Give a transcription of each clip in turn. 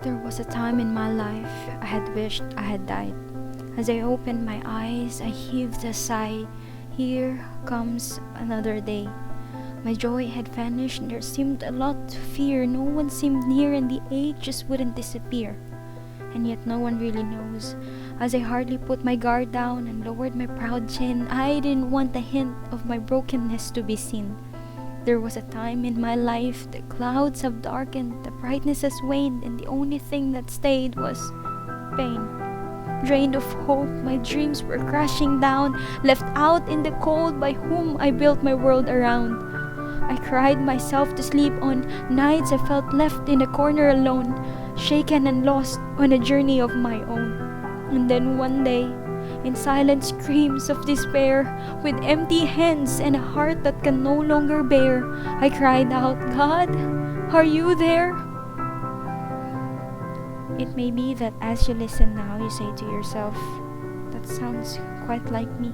There was a time in my life I had wished I had died. As I opened my eyes, I heaved a sigh. Here comes another day. My joy had vanished and there seemed a lot to fear. No one seemed near and the ache just wouldn't disappear. And yet no one really knows. As I hardly put my guard down and lowered my proud chin, I didn't want a hint of my brokenness to be seen. There was a time in my life the clouds have darkened, the brightness has waned, and the only thing that stayed was pain. Drained of hope, my dreams were crashing down, left out in the cold by whom I built my world around. I cried myself to sleep on nights I felt left in a corner alone, shaken and lost on a journey of my own. And then one day, in silent screams of despair, with empty hands and a heart that can no longer bear, I cried out, "God, are you there?" It may be that as you listen now, you say to yourself, "That sounds quite like me."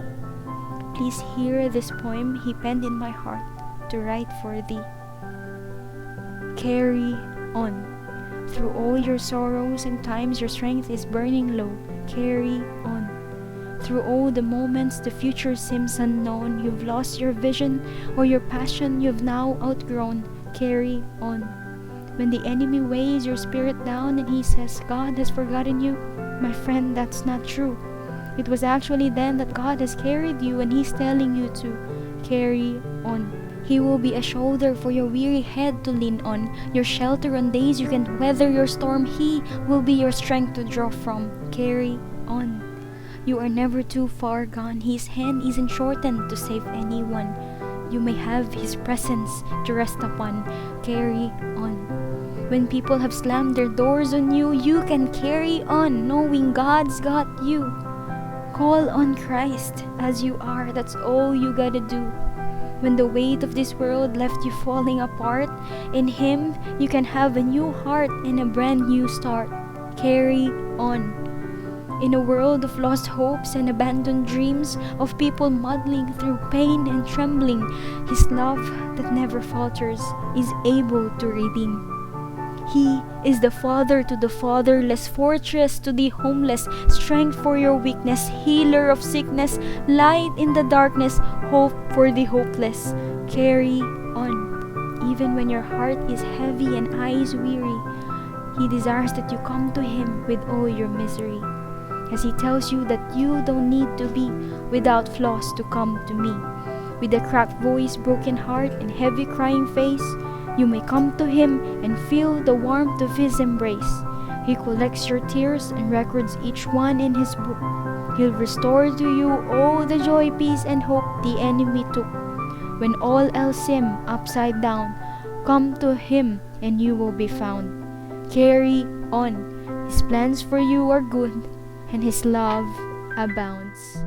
Please hear this poem he penned in my heart to write for thee. Carry on. Through all your sorrows and times your strength is burning low, carry on. Through all the moments the future seems unknown, you've lost your vision or your passion you've now outgrown, carry on. When the enemy weighs your spirit down and he says God has forgotten you, my friend, that's not true. It was actually then that God has carried you and he's telling you to carry on. He will be a shoulder for your weary head to lean on, your shelter on days you can't weather your storm. He will be your strength to draw from, carry on. You are never too far gone. His hand isn't shortened to save anyone. You may have his presence to rest upon, carry on. When people have slammed their doors on you, you can carry on knowing God's got you. Call on Christ as you are, that's all you gotta do. When the weight of this world left you falling apart, in Him you can have a new heart and a brand new start. Carry on. In a world of lost hopes and abandoned dreams, of people muddling through pain and trembling, His love that never falters is able to redeem. He is the Father to the fatherless, fortress to the homeless, strength for your weakness, healer of sickness, light in the darkness, hope for the hopeless. Carry on. Even when your heart is heavy and eyes weary, He desires that you come to Him with all your misery. As He tells you that you don't need to be without flaws to come to me. With a cracked voice, broken heart, and heavy crying face, you may come to Him and feel the warmth of His embrace. He collects your tears and records each one in His book. He'll restore to you all the joy, peace, and hope the enemy took. When all else seems upside down, come to Him and you will be found. Carry on. His plans for you are good and His love abounds.